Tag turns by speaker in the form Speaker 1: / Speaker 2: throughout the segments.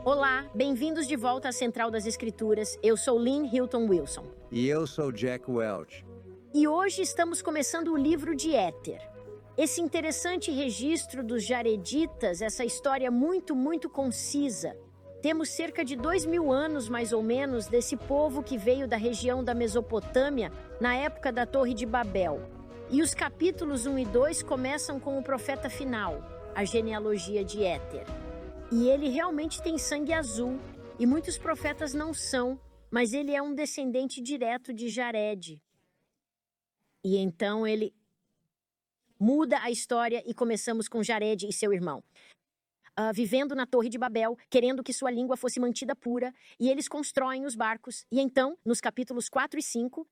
Speaker 1: Olá, bem-vindos de volta à Central das Escrituras. Eu sou Lynn Hilton Wilson.
Speaker 2: E eu sou Jack Welch.
Speaker 1: E hoje estamos começando o livro de Éter. Esse interessante registro dos Jareditas, essa história muito concisa. Temos cerca de 2000 anos, mais ou menos, desse povo que veio da região da Mesopotâmia na época da Torre de Babel. E os capítulos 1 e 2 começam com o profeta final, a genealogia de Éter. E ele realmente tem sangue azul, e muitos profetas não são, mas ele é um descendente direto de Jared. E então ele muda a história e começamos com Jared e seu irmão. Vivendo na Torre de Babel, querendo que sua língua fosse mantida pura, e eles constroem os barcos. E então, nos capítulos 4 e 5,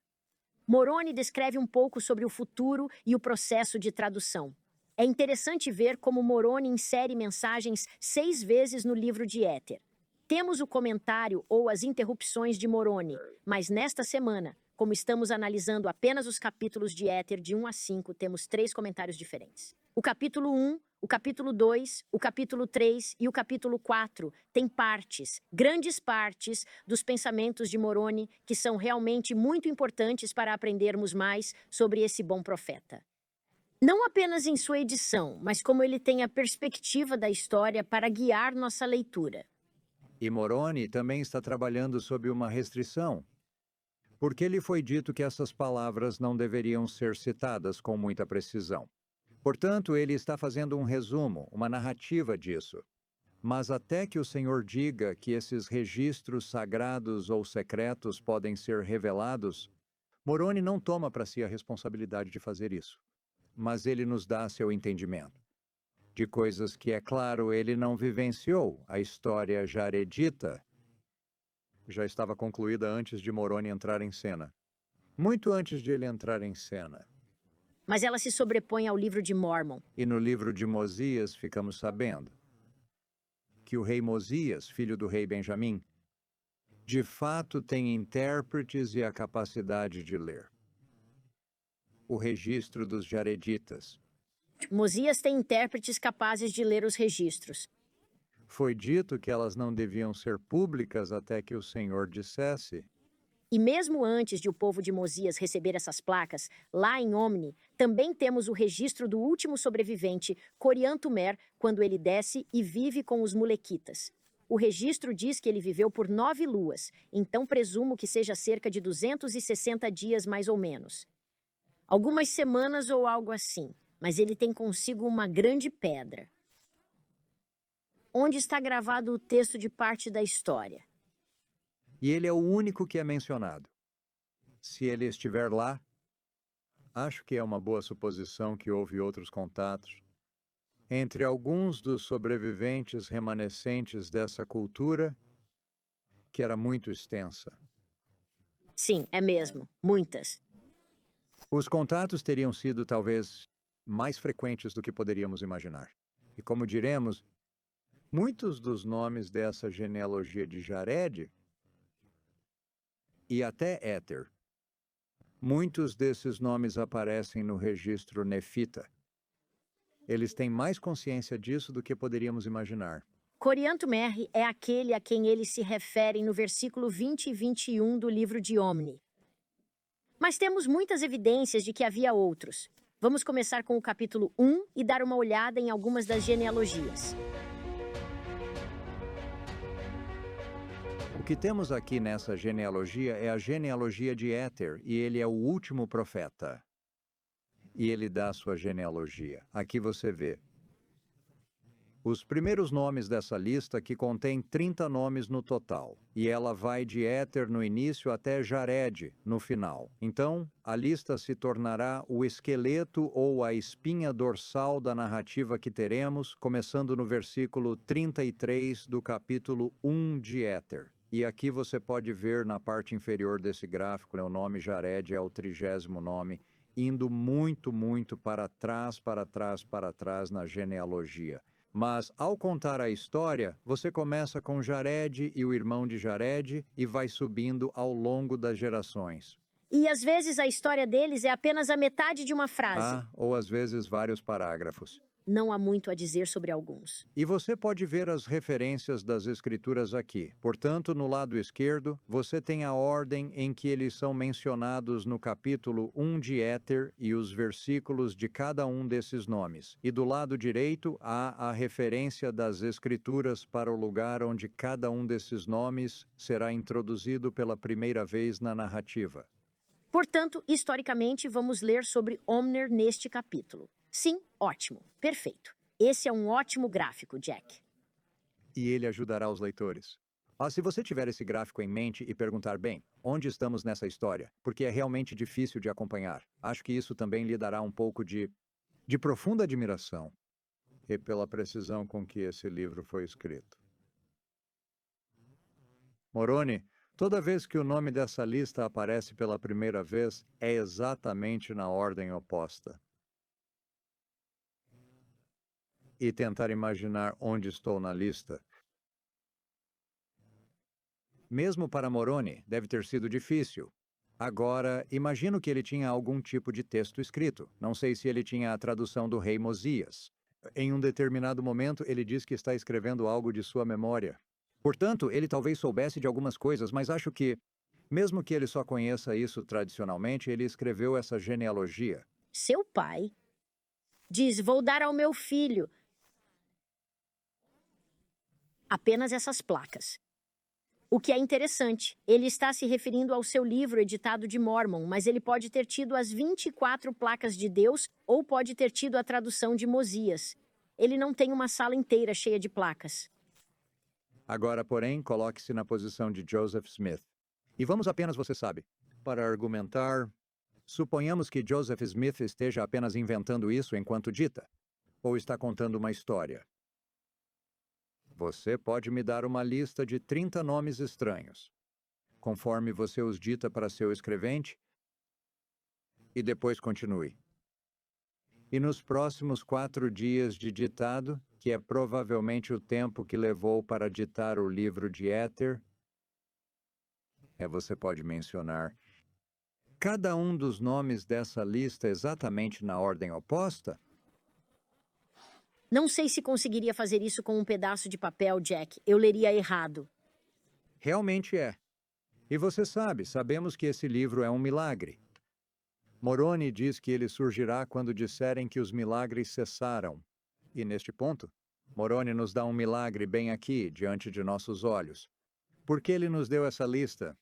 Speaker 1: Moroni descreve um pouco sobre o futuro e o processo de tradução. É interessante ver como Moroni insere mensagens 6 vezes no livro de Éter. Temos o comentário ou as interrupções de Moroni, mas nesta semana, como estamos analisando apenas os capítulos de Éter de 1 a 5, temos 3 comentários diferentes. O capítulo 1, o capítulo 2, o capítulo 3 e o capítulo 4 têm partes, grandes partes, dos pensamentos de Moroni que são realmente muito importantes para aprendermos mais sobre esse bom profeta. Não apenas em sua edição, mas como ele tem a perspectiva da história para guiar nossa leitura.
Speaker 2: E Moroni também está trabalhando sob uma restrição, porque lhe foi dito que essas palavras não deveriam ser citadas com muita precisão. Portanto, ele está fazendo um resumo, uma narrativa disso. Mas até que o Senhor diga que esses registros sagrados ou secretos podem ser revelados, Moroni não toma para si a responsabilidade de fazer isso. Mas ele nos dá seu entendimento de coisas que, é claro, ele não vivenciou. A história jaredita já estava concluída antes de Moroni entrar em cena. Muito antes de ele entrar em cena.
Speaker 1: Mas ela se sobrepõe ao livro de Mórmon.
Speaker 2: E no livro de Mosias ficamos sabendo que o rei Mosias, filho do rei Benjamim, de fato tem intérpretes e a capacidade de ler o registro dos Jareditas.
Speaker 1: Mosias tem intérpretes capazes de ler os registros.
Speaker 2: Foi dito que elas não deviam ser públicas até que o Senhor dissesse.
Speaker 1: E mesmo antes de o povo de Mosias receber essas placas, lá em Omni, também temos o registro do último sobrevivente, Coriantumr, quando ele desce e vive com os Mulequitas. O registro diz que ele viveu por 9 luas, então presumo que seja cerca de 260 dias mais ou menos. Algumas semanas ou algo assim, mas ele tem consigo uma grande pedra, onde está gravado o texto de parte da história.
Speaker 2: E ele é o único que é mencionado. Se ele estiver lá, acho que é uma boa suposição que houve outros contatos entre alguns dos sobreviventes remanescentes dessa cultura, que era muito extensa.
Speaker 1: Sim, é mesmo, muitas.
Speaker 2: Os contatos teriam sido, talvez, mais frequentes do que poderíamos imaginar. E como diremos, muitos dos nomes dessa genealogia de Jared e até Éter, muitos desses nomes aparecem no registro nefita. Eles têm mais consciência disso do que poderíamos imaginar.
Speaker 1: Coriantumr é aquele a quem eles se referem no versículo 20 e 21 do livro de Omni. Mas temos muitas evidências de que havia outros. Vamos começar com o capítulo 1 e dar uma olhada em algumas das genealogias.
Speaker 2: O que temos aqui nessa genealogia é a genealogia de Éter, e ele é o último profeta. E ele dá sua genealogia. Aqui você vê os primeiros nomes dessa lista, que contém 30 nomes no total. E ela vai de Éter no início até Jared no final. Então, a lista se tornará o esqueleto ou a espinha dorsal da narrativa que teremos, começando no versículo 33 do capítulo 1 de Éter. E aqui você pode ver na parte inferior desse gráfico, o nome Jared é o 30º nome, indo muito para trás na genealogia. Mas, ao contar a história, você começa com Jared e o irmão de Jared e vai subindo ao longo das gerações.
Speaker 1: E às vezes a história deles é apenas a metade de uma frase.
Speaker 2: Ou às vezes vários parágrafos.
Speaker 1: não há muito a dizer sobre alguns.
Speaker 2: E você pode ver as referências das escrituras aqui. Portanto, no lado esquerdo, você tem a ordem em que eles são mencionados no capítulo 1 de Éter e os versículos de cada um desses nomes. E do lado direito, há a referência das escrituras para o lugar onde cada um desses nomes será introduzido pela primeira vez na narrativa.
Speaker 1: Portanto, historicamente, vamos ler sobre Omner neste capítulo. Sim, ótimo, perfeito. Esse é um ótimo gráfico, Jack.
Speaker 2: E ele ajudará os leitores. Se você tiver esse gráfico em mente e perguntar, bem, onde estamos nessa história? Porque é realmente difícil de acompanhar. Acho que isso também lhe dará um pouco de profunda admiração e pela precisão com que esse livro foi escrito. Moroni, toda vez que o nome dessa lista aparece pela primeira vez, é exatamente na ordem oposta. E tentar imaginar onde estou na lista. Mesmo para Moroni, deve ter sido difícil. Agora, imagino que ele tinha algum tipo de texto escrito. Não sei se ele tinha a tradução do rei Mosias. Em um determinado momento, ele diz que está escrevendo algo de sua memória. Portanto, ele talvez soubesse de algumas coisas, mas acho que, mesmo que ele só conheça isso tradicionalmente, ele escreveu essa genealogia.
Speaker 1: Seu pai diz: vou dar ao meu filho apenas essas placas. O que é interessante, ele está se referindo ao seu livro editado de Mormon, mas ele pode ter tido as 24 placas de Deus ou pode ter tido a tradução de Mosias. Ele não tem uma sala inteira cheia de placas.
Speaker 2: Agora, porém, coloque-se na posição de Joseph Smith. E vamos apenas, você sabe, para argumentar, suponhamos que Joseph Smith esteja apenas inventando isso enquanto dita, ou está contando uma história. Você pode me dar uma lista de 30 nomes estranhos, conforme você os dita para seu escrevente, e depois continue. E nos próximos 4 dias de ditado, que é provavelmente o tempo que levou para ditar o livro de Éter, você pode mencionar cada um dos nomes dessa lista exatamente na ordem oposta?
Speaker 1: Não sei se conseguiria fazer isso com um pedaço de papel, Jack. Eu leria errado.
Speaker 2: Realmente é. E você sabe, sabemos que esse livro é um milagre. Moroni diz que ele surgirá quando disserem que os milagres cessaram. E neste ponto, Moroni nos dá um milagre bem aqui, diante de nossos olhos. Por que ele nos deu essa lista?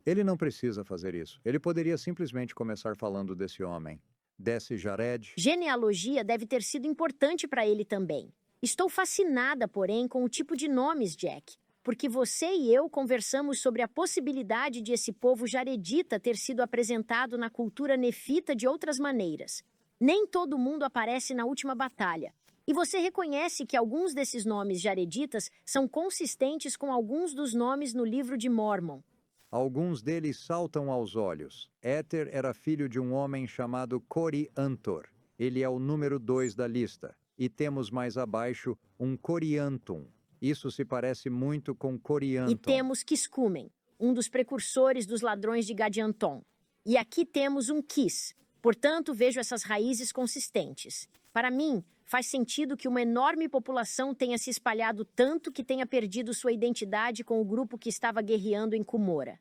Speaker 2: Ele não precisa fazer isso. Ele poderia simplesmente começar falando desse homem. Desse Jared.
Speaker 1: Genealogia deve ter sido importante para ele também. Estou fascinada, porém, com o tipo de nomes, Jack, porque você e eu conversamos sobre a possibilidade de esse povo jaredita ter sido apresentado na cultura nefita de outras maneiras. Nem todo mundo aparece na última batalha. E você reconhece que alguns desses nomes jareditas são consistentes com alguns dos nomes no livro de Mormon.
Speaker 2: Alguns deles saltam aos olhos. Éter era filho de um homem chamado Coriantor. Ele é o número 2 da lista. E temos mais abaixo um Coriantum. Isso se parece muito com Corianton.
Speaker 1: E temos Kiskumen, um dos precursores dos ladrões de Gadianton. E aqui temos um Kis. Portanto, vejo essas raízes consistentes. Para mim, faz sentido que uma enorme população tenha se espalhado tanto que tenha perdido sua identidade com o grupo que estava guerreando em Cumorah.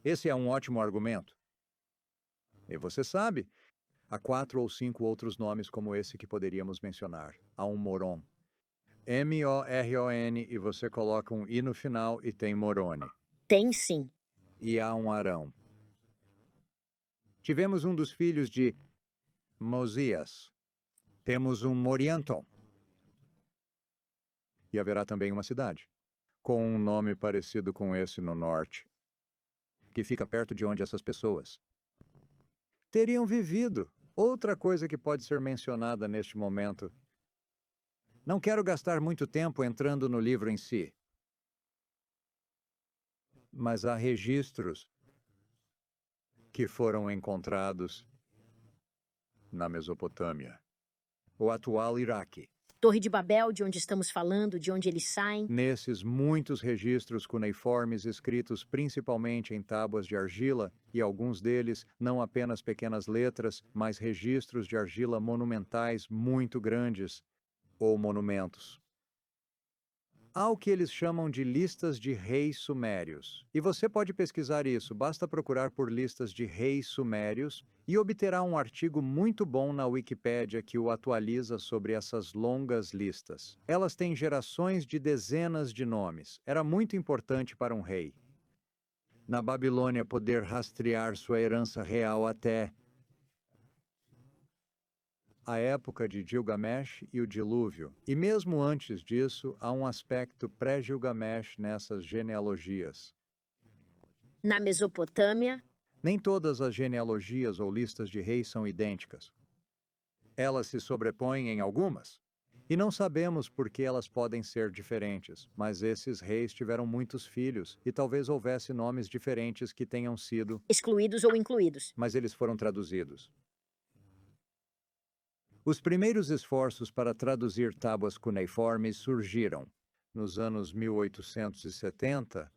Speaker 2: Esse é um ótimo argumento. E você sabe, há 4 ou 5 outros nomes como esse que poderíamos mencionar. Há um Moron. M-O-R-O-N, e você coloca um I no final e tem Moroni.
Speaker 1: Tem sim.
Speaker 2: E há um Arão. Tivemos um dos filhos de Mosias. Temos um Morianton. E haverá também uma cidade, com um nome parecido com esse no norte, que fica perto de onde essas pessoas teriam vivido. Outra coisa que pode ser mencionada neste momento. Não quero gastar muito tempo entrando no livro em si, mas há registros que foram encontrados na Mesopotâmia, o atual Iraque.
Speaker 1: Torre de Babel, de onde estamos falando, de onde eles saem.
Speaker 2: Nesses muitos registros cuneiformes escritos principalmente em tábuas de argila, e alguns deles não apenas pequenas letras, mas registros de argila monumentais muito grandes, ou monumentos. Há o que eles chamam de listas de reis sumérios. E você pode pesquisar isso, basta procurar por listas de reis sumérios e obterá um artigo muito bom na Wikipédia que o atualiza sobre essas longas listas. Elas têm gerações de dezenas de nomes. Era muito importante para um rei. Na Babilônia, poder rastrear sua herança real até a época de Gilgamesh e o dilúvio. E mesmo antes disso, há um aspecto pré-Gilgamesh nessas genealogias.
Speaker 1: Na Mesopotâmia,
Speaker 2: Nem todas as genealogias ou listas de reis são idênticas. Elas se sobrepõem em algumas. E não sabemos por que elas podem ser diferentes, mas esses reis tiveram muitos filhos, e talvez houvesse nomes diferentes que tenham sido,
Speaker 1: excluídos ou incluídos.
Speaker 2: mas eles foram traduzidos. Os primeiros esforços para traduzir tábuas cuneiformes surgiram nos anos 1870.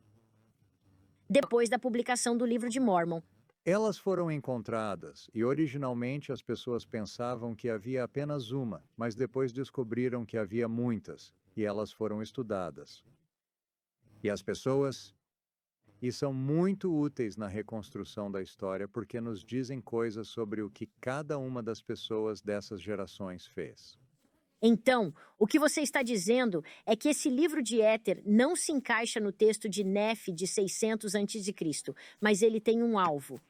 Speaker 1: Depois da publicação do Livro de Mórmon.
Speaker 2: Elas foram encontradas e originalmente as pessoas pensavam que havia apenas uma, mas depois descobriram que havia muitas e elas foram estudadas. E as pessoas são muito úteis na reconstrução da história porque nos dizem coisas sobre o que cada uma das pessoas dessas gerações fez.
Speaker 1: Então, o que você está dizendo é que esse livro de Éter não se encaixa no texto de Nefe de 600 a.C., mas ele tem um alvo.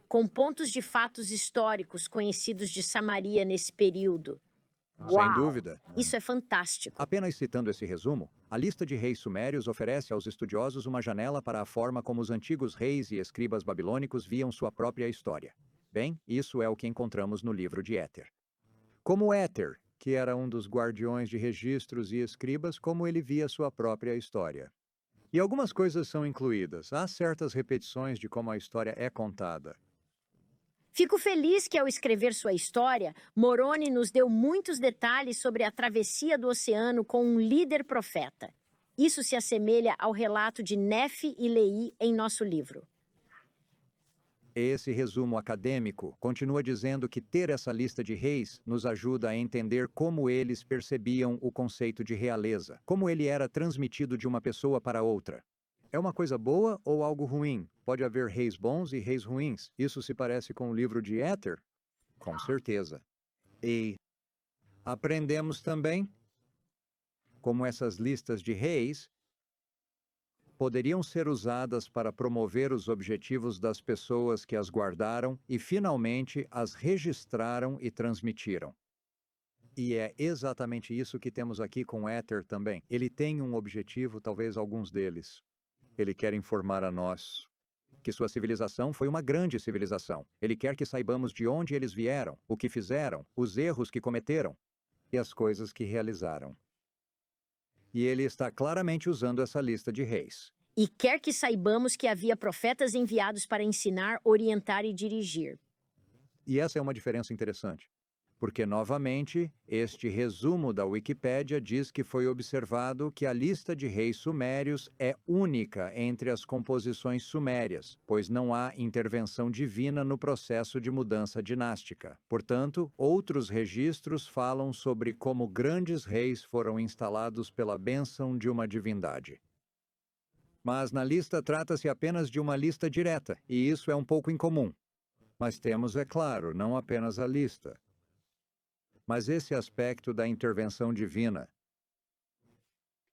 Speaker 1: Com pontos de fatos históricos conhecidos de Samaria nesse período.
Speaker 2: Sem dúvida.
Speaker 1: Isso é fantástico.
Speaker 2: Apenas citando esse resumo, a lista de reis sumérios oferece aos estudiosos uma janela para a forma como os antigos reis e escribas babilônicos viam sua própria história. Bem, isso é o que encontramos no livro de Éter. Como Éter, que era um dos guardiões de registros e escribas, como ele via sua própria história. E algumas coisas são incluídas. Há certas repetições de como a história é contada.
Speaker 1: Fico feliz que, ao escrever sua história, Moroni nos deu muitos detalhes sobre a travessia do oceano com um líder profeta. Isso se assemelha ao relato de Nefe e Leí em nosso livro.
Speaker 2: Esse resumo acadêmico continua dizendo que ter essa lista de reis nos ajuda a entender como eles percebiam o conceito de realeza, como ele era transmitido de uma pessoa para outra. É uma coisa boa ou algo ruim? Pode haver reis bons e reis ruins. Isso se parece com o livro de Éter? Com certeza. E aprendemos também como essas listas de reis poderiam ser usadas para promover os objetivos das pessoas que as guardaram e, finalmente, as registraram e transmitiram. E é exatamente isso que temos aqui com Éter também. Ele tem um objetivo, talvez alguns deles. Ele quer informar a nós que sua civilização foi uma grande civilização. Ele quer que saibamos de onde eles vieram, o que fizeram, os erros que cometeram e as coisas que realizaram. E ele está claramente usando essa lista de reis.
Speaker 1: E quer que saibamos que havia profetas enviados para ensinar, orientar e dirigir.
Speaker 2: E essa é uma diferença interessante. Porque, novamente, este resumo da Wikipédia diz que foi observado que a lista de reis sumérios é única entre as composições sumérias, pois não há intervenção divina no processo de mudança dinástica. Portanto, outros registros falam sobre como grandes reis foram instalados pela bênção de uma divindade. Mas na lista trata-se apenas de uma lista direta, e isso é um pouco incomum. Mas temos, é claro, não apenas a lista, mas esse aspecto da intervenção divina,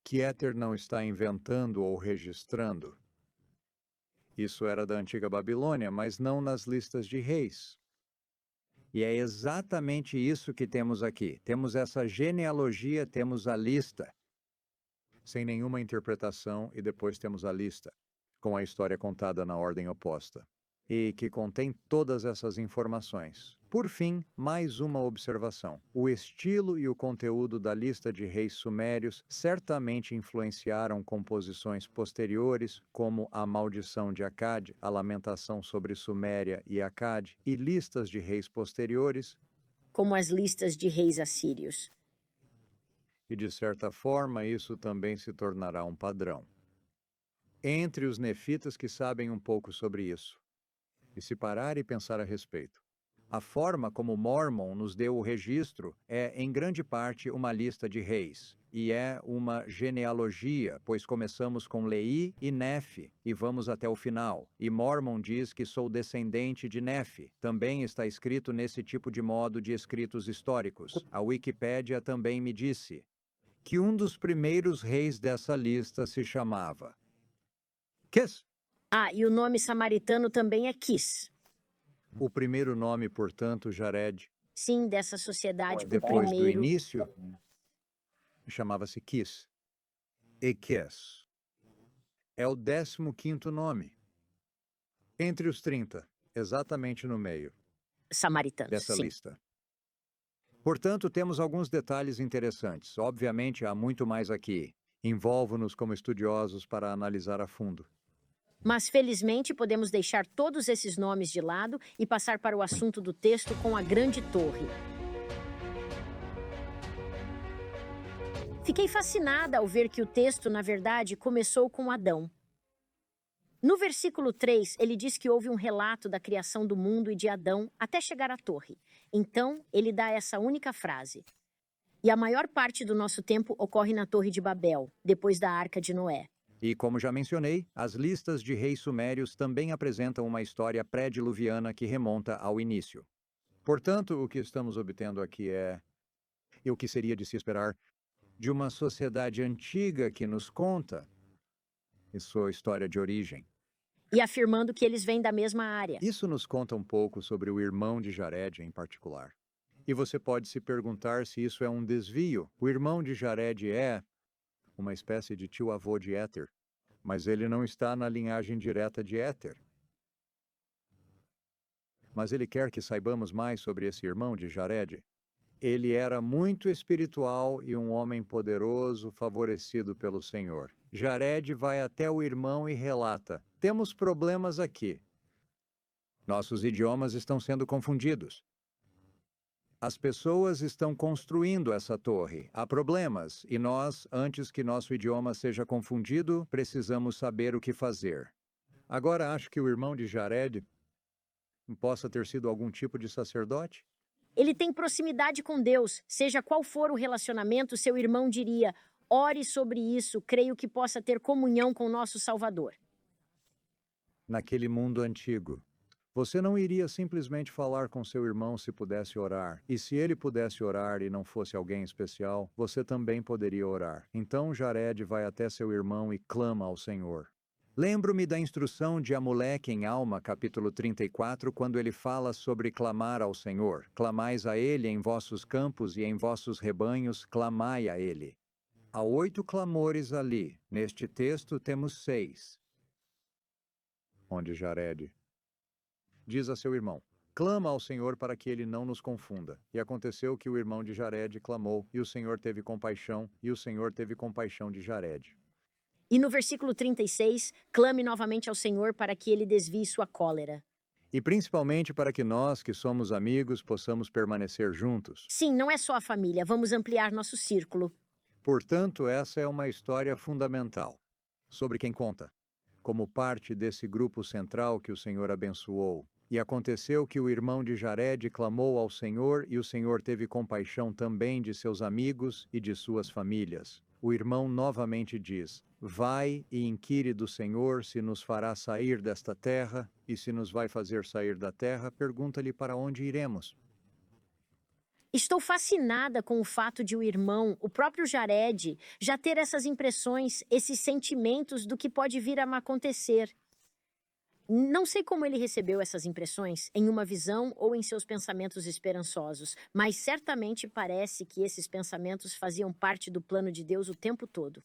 Speaker 2: que Éter não está inventando ou registrando. Isso era da antiga Babilônia, mas não nas listas de reis. E é exatamente isso que temos aqui. Temos essa genealogia, temos a lista, sem nenhuma interpretação, e depois temos a lista, com a história contada na ordem oposta, e que contém todas essas informações. Por fim, mais uma observação. O estilo e o conteúdo da lista de reis sumérios certamente influenciaram composições posteriores, como a Maldição de Akkad, a Lamentação sobre Suméria e Akkad, e listas de reis posteriores,
Speaker 1: como as listas de reis assírios.
Speaker 2: e de certa forma isso também se tornará um padrão. Entre os nefitas que sabem um pouco sobre isso, e se parar e pensar a respeito. A forma como Mormon nos deu o registro é, em grande parte, uma lista de reis, e é uma genealogia, pois começamos com Leí e Nefe, e vamos até o final. E Mormon diz que sou descendente de Nefe. Também está escrito nesse tipo de modo de escritos históricos. A Wikipédia também me disse que um dos primeiros reis dessa lista se chamava Quis.
Speaker 1: Ah, e o nome samaritano também é Quis.
Speaker 2: O primeiro nome, portanto, Jared,
Speaker 1: Sim, dessa sociedade, o
Speaker 2: depois do
Speaker 1: primeiro.
Speaker 2: início, chamava-se Quis. E Quis é o 15º nome. Entre os 30, exatamente no meio
Speaker 1: Samaritano,
Speaker 2: dessa
Speaker 1: sim.
Speaker 2: lista. Portanto, temos alguns detalhes interessantes. Obviamente, há muito mais aqui. Envolvo-nos como estudiosos para analisar a fundo.
Speaker 1: Mas, felizmente, podemos deixar todos esses nomes de lado e passar para o assunto do texto com a Grande Torre. Fiquei fascinada ao ver que o texto, na verdade, começou com Adão. No versículo 3, ele diz que houve um relato da criação do mundo e de Adão até chegar à torre. Então, ele dá essa única frase. E a maior parte do nosso tempo ocorre na Torre de Babel, depois da Arca de Noé.
Speaker 2: E, como já mencionei, as listas de reis sumérios também apresentam uma história pré-diluviana que remonta ao início. Portanto, o que estamos obtendo aqui é, e o que seria de se esperar, de uma sociedade antiga que nos conta sua história de origem.
Speaker 1: E afirmando que eles vêm da mesma área.
Speaker 2: Isso nos conta um pouco sobre o irmão de Jared em particular. E você pode se perguntar se isso é um desvio. O irmão de Jared é uma espécie de tio-avô de Éter, mas ele não está na linhagem direta de Éter. Mas ele quer que saibamos mais sobre esse irmão de Jared. Ele era muito espiritual e um homem poderoso, favorecido pelo Senhor. Jared vai até o irmão e relata: temos problemas aqui. Nossos idiomas estão sendo confundidos. As pessoas estão construindo essa torre. Há problemas, e nós, antes que nosso idioma seja confundido, precisamos saber o que fazer. Agora, acho que o irmão de Jared possa ter sido algum tipo de sacerdote?
Speaker 1: Ele tem proximidade com Deus. Seja qual for o relacionamento, seu irmão diria: ore sobre isso, creio que possa ter comunhão com nosso Salvador.
Speaker 2: Naquele mundo antigo, você não iria simplesmente falar com seu irmão se pudesse orar. E se ele pudesse orar e não fosse alguém especial, você também poderia orar. Então Jared vai até seu irmão e clama ao Senhor. Lembro-me da instrução de Amaleque em Alma, capítulo 34, quando ele fala sobre clamar ao Senhor. Clamais a ele em vossos campos e em vossos rebanhos, clamai a ele. Há 8 clamores ali. Neste texto temos 6. Onde Jared diz a seu irmão: clama ao Senhor para que ele não nos confunda. E aconteceu que o irmão de Jared clamou, e o Senhor teve compaixão, e o Senhor teve compaixão de Jared.
Speaker 1: E no versículo 36, clame novamente ao Senhor para que ele desvie sua cólera.
Speaker 2: E principalmente para que nós, que somos amigos, possamos permanecer juntos.
Speaker 1: Sim, não é só a família, vamos ampliar nosso círculo.
Speaker 2: Portanto, essa é uma história fundamental sobre quem conta, como parte desse grupo central que o Senhor abençoou. E aconteceu que o irmão de Jared clamou ao Senhor, e o Senhor teve compaixão também de seus amigos e de suas famílias. O irmão novamente diz: vai e inquire do Senhor se nos fará sair desta terra, e se nos vai fazer sair da terra, pergunta-lhe para onde iremos.
Speaker 1: Estou fascinada com o fato de o irmão, o próprio Jared, já ter essas impressões, esses sentimentos do que pode vir a acontecer. Não sei como ele recebeu essas impressões, em uma visão ou em seus pensamentos esperançosos, mas certamente parece que esses pensamentos faziam parte do plano de Deus o tempo todo.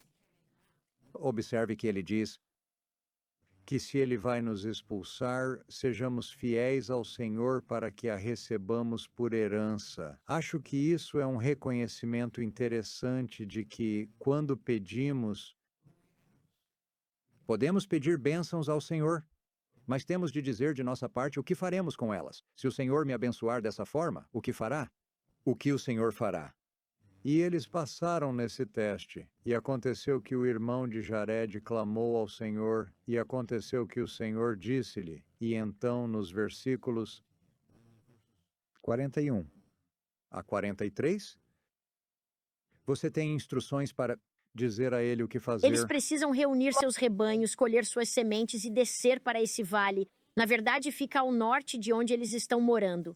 Speaker 2: Observe que ele diz que se ele vai nos expulsar, sejamos fiéis ao Senhor para que a recebamos por herança. Acho que isso é um reconhecimento interessante de que, quando pedimos, podemos pedir bênçãos ao Senhor, mas temos de dizer de nossa parte o que faremos com elas. Se o Senhor me abençoar dessa forma, o que fará? O que o Senhor fará? E eles passaram nesse teste. E aconteceu que o irmão de Jared clamou ao Senhor, e aconteceu que o Senhor disse-lhe. E então, nos versículos 41 a 43, você tem instruções para dizer a ele o que
Speaker 1: Eles
Speaker 2: fazer.
Speaker 1: precisam reunir seus rebanhos, colher suas sementes e descer para esse vale. Na verdade, fica ao norte de onde eles estão morando.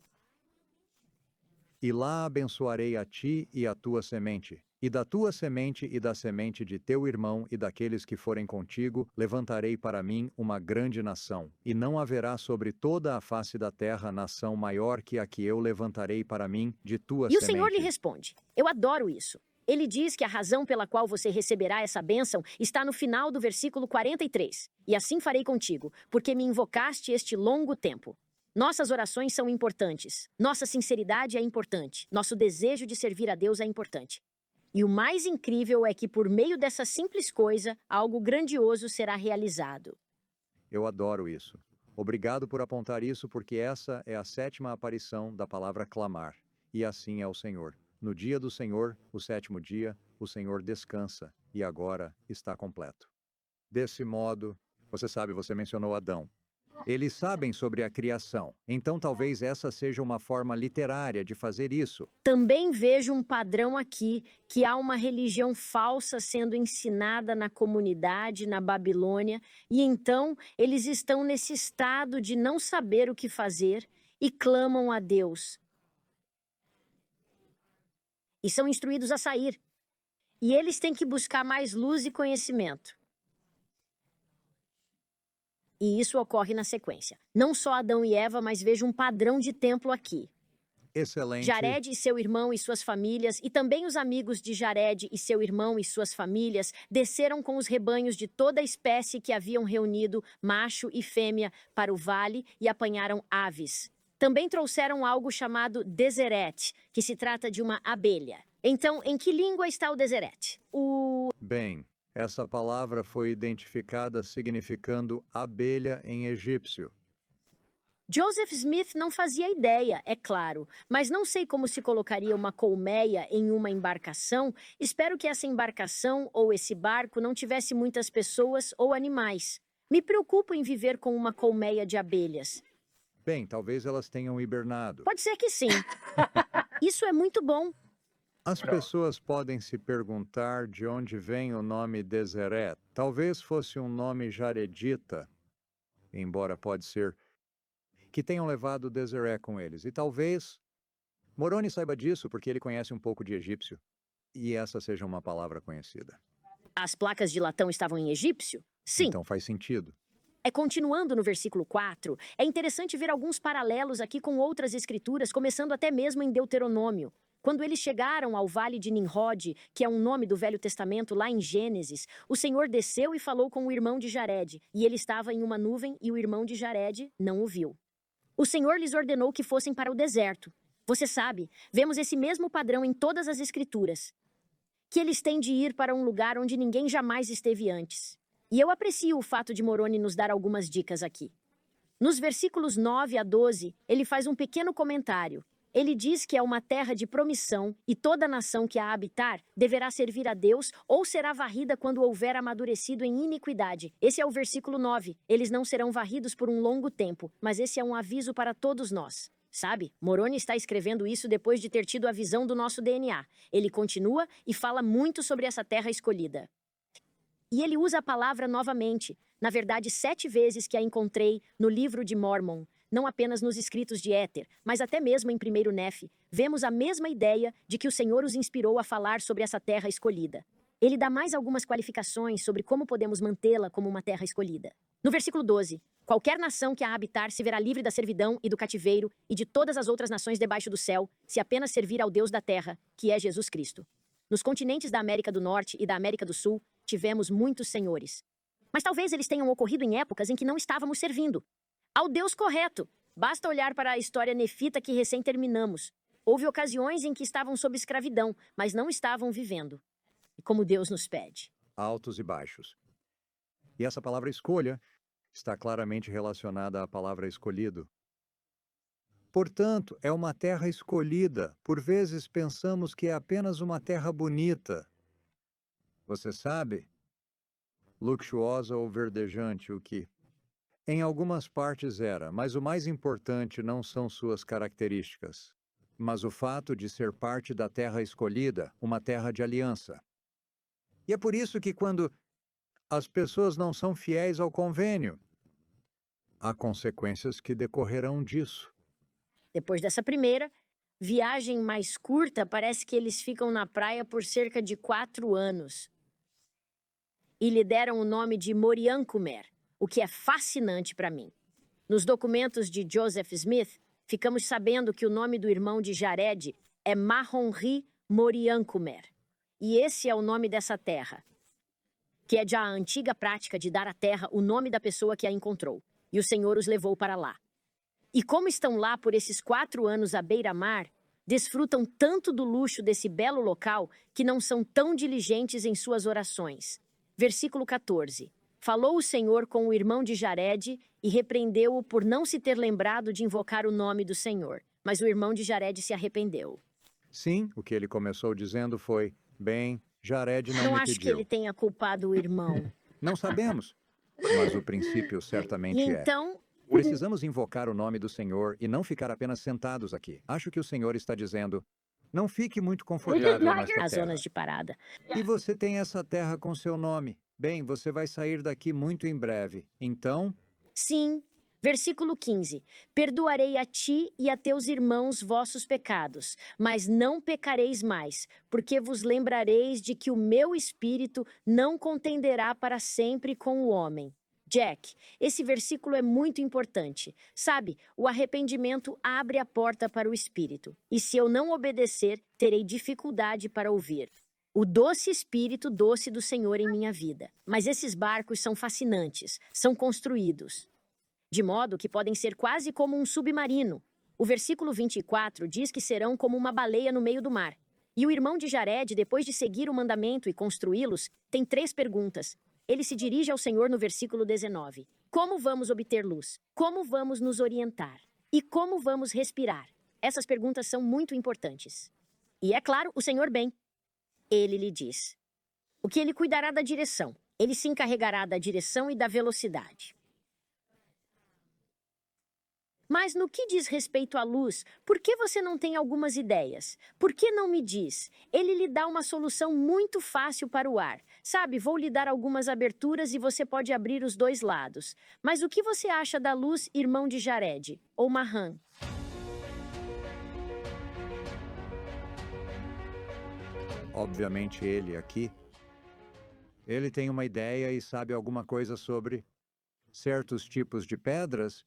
Speaker 2: E lá abençoarei a ti e a tua semente. E da tua semente e da semente de teu irmão e daqueles que forem contigo, levantarei para mim uma grande nação. E não haverá sobre toda a face da terra nação maior que a que eu levantarei para mim de tua
Speaker 1: E o Senhor lhe
Speaker 2: semente.
Speaker 1: responde: Eu adoro isso. Ele diz que a razão pela qual você receberá essa bênção está no final do versículo 43. E assim farei contigo, porque me invocaste este longo tempo. Nossas orações são importantes. Nossa sinceridade é importante. Nosso desejo de servir a Deus é importante. E o mais incrível é que, por meio dessa simples coisa, algo grandioso será realizado.
Speaker 2: Eu adoro isso. Obrigado por apontar isso, porque essa é a 7ª aparição da palavra clamar. E assim é o Senhor. No dia do Senhor, o 7º dia, o Senhor descansa, e agora está completo. Desse modo, você mencionou Adão. Eles sabem sobre a criação, então talvez essa seja uma forma literária de fazer isso.
Speaker 1: Também vejo um padrão aqui, que há uma religião falsa sendo ensinada na comunidade, na Babilônia, e então eles estão nesse estado de não saber o que fazer e clamam a Deus. E são instruídos a sair. E eles têm que buscar mais luz e conhecimento. E isso ocorre na sequência. Não só Adão e Eva, mas vejo um padrão de templo aqui.
Speaker 2: Excelente.
Speaker 1: Jared e seu irmão e suas famílias, e também os amigos de Jared e seu irmão e suas famílias, desceram com os rebanhos de toda a espécie que haviam reunido, macho e fêmea, para o vale e apanharam aves. Também trouxeram algo chamado deseret, que se trata de uma abelha. Então, em que língua está o deseret?
Speaker 2: Bem, essa palavra foi identificada significando abelha em egípcio.
Speaker 1: Joseph Smith não fazia ideia, é claro, mas não sei como se colocaria uma colmeia em uma embarcação. Espero que essa embarcação ou esse barco não tivesse muitas pessoas ou animais. Me preocupo em viver com uma colmeia de abelhas.
Speaker 2: Bem, talvez elas tenham hibernado.
Speaker 1: Pode ser que sim. Isso é muito bom.
Speaker 2: As pessoas podem se perguntar de onde vem o nome Deseret. Talvez fosse um nome jaredita, embora pode ser que tenham levado Deseret com eles. E talvez Moroni saiba disso porque ele conhece um pouco de egípcio. E essa seja uma palavra conhecida.
Speaker 1: As placas de latão estavam em egípcio? Sim.
Speaker 2: Então faz sentido.
Speaker 1: Continuando no versículo 4, é interessante ver alguns paralelos aqui com outras escrituras, começando até mesmo em Deuteronômio. Quando eles chegaram ao vale de Nimrod, que é um nome do Velho Testamento lá em Gênesis, o Senhor desceu e falou com o irmão de Jared, e ele estava em uma nuvem e o irmão de Jared não o viu. O Senhor lhes ordenou que fossem para o deserto. Você sabe, vemos esse mesmo padrão em todas as escrituras. Que eles têm de ir para um lugar onde ninguém jamais esteve antes. E eu aprecio o fato de Moroni nos dar algumas dicas aqui. Nos versículos 9 a 12, ele faz um pequeno comentário. Ele diz que é uma terra de promissão e toda nação que a habitar deverá servir a Deus ou será varrida quando houver amadurecido em iniquidade. Esse é o versículo 9. Eles não serão varridos por um longo tempo, mas esse é um aviso para todos nós. Sabe, Moroni está escrevendo isso depois de ter tido a visão do nosso DNA. Ele continua e fala muito sobre essa terra escolhida. E ele usa a palavra novamente, na verdade 7 vezes que a encontrei no livro de Mórmon, não apenas nos escritos de Éter, mas até mesmo em 1º Nefe, vemos a mesma ideia de que o Senhor os inspirou a falar sobre essa terra escolhida. Ele dá mais algumas qualificações sobre como podemos mantê-la como uma terra escolhida. No versículo 12, qualquer nação que a habitar se verá livre da servidão e do cativeiro e de todas as outras nações debaixo do céu, se apenas servir ao Deus da terra, que é Jesus Cristo. Nos continentes da América do Norte e da América do Sul, tivemos muitos senhores. Mas talvez eles tenham ocorrido em épocas em que não estávamos servindo ao Deus correto. Basta olhar para a história nefita que recém terminamos. Houve ocasiões em que estavam sob escravidão, mas não estavam vivendo. E como Deus nos pede.
Speaker 2: Altos e baixos. E essa palavra escolha está claramente relacionada à palavra escolhido. Portanto, é uma terra escolhida. Por vezes pensamos que é apenas uma terra bonita. Você sabe? Luxuosa ou verdejante, o que? Em algumas partes era, mas o mais importante não são suas características, mas o fato de ser parte da terra escolhida, uma terra de aliança. E é por isso que quando as pessoas não são fiéis ao convênio, há consequências que decorrerão disso.
Speaker 1: Depois dessa primeira viagem mais curta, parece que eles ficam na praia por cerca de 4 anos. E lhe deram o nome de Moriancumer, o que é fascinante para mim. Nos documentos de Joseph Smith, ficamos sabendo que o nome do irmão de Jared é Mahonri Moriancumer. E esse é o nome dessa terra, que é já a antiga prática de dar à terra o nome da pessoa que a encontrou. E o Senhor os levou para lá. E como estão lá por esses 4 anos à beira-mar, desfrutam tanto do luxo desse belo local que não são tão diligentes em suas orações. Versículo 14. Falou o Senhor com o irmão de Jared e repreendeu-o por não se ter lembrado de invocar o nome do Senhor. Mas o irmão de Jared se arrependeu.
Speaker 2: Sim, o que ele começou dizendo foi: bem, Jared não
Speaker 1: Não
Speaker 2: me
Speaker 1: acho que
Speaker 2: pediu.
Speaker 1: ele tenha culpado o irmão.
Speaker 2: Não sabemos, mas o princípio
Speaker 1: E
Speaker 2: certamente é.
Speaker 1: então,
Speaker 2: Precisamos invocar o nome do Senhor e não ficar apenas sentados aqui. Acho que o Senhor está dizendo: não fique muito confortável nesta
Speaker 1: as
Speaker 2: terra.
Speaker 1: zonas de parada.
Speaker 2: E você tem essa terra com seu nome. Bem, você vai sair daqui muito em breve. Então,
Speaker 1: Sim. Versículo 15. Perdoarei a ti e a teus irmãos vossos pecados, mas não pecareis mais, porque vos lembrareis de que o meu espírito não contenderá para sempre com o homem. Jack, esse versículo é muito importante. Sabe, o arrependimento abre a porta para o espírito, e se eu não obedecer, terei dificuldade para ouvir. O doce espírito doce do Senhor em minha vida. Mas esses barcos são fascinantes, são construídos de modo que podem ser quase como um submarino. O versículo 24 diz que serão como uma baleia no meio do mar. E o irmão de Jared, depois de seguir o mandamento e construí-los, tem 3 perguntas. Ele se dirige ao Senhor no versículo 19. Como vamos obter luz? Como vamos nos orientar? E como vamos respirar? Essas perguntas são muito importantes. E é claro, o Senhor bem. Ele lhe diz. O que ele cuidará da direção. Ele se encarregará da direção e da velocidade. Mas no que diz respeito à luz, por que você não tem algumas ideias? Por que não me diz? Ele lhe dá uma solução muito fácil para o ar. Sabe, vou lhe dar algumas aberturas e você pode abrir os 2 lados. Mas o que você acha da luz, irmão de Jared? Ou Mahan?
Speaker 2: obviamente, ele aqui, ele tem uma ideia e sabe alguma coisa sobre certos tipos de pedras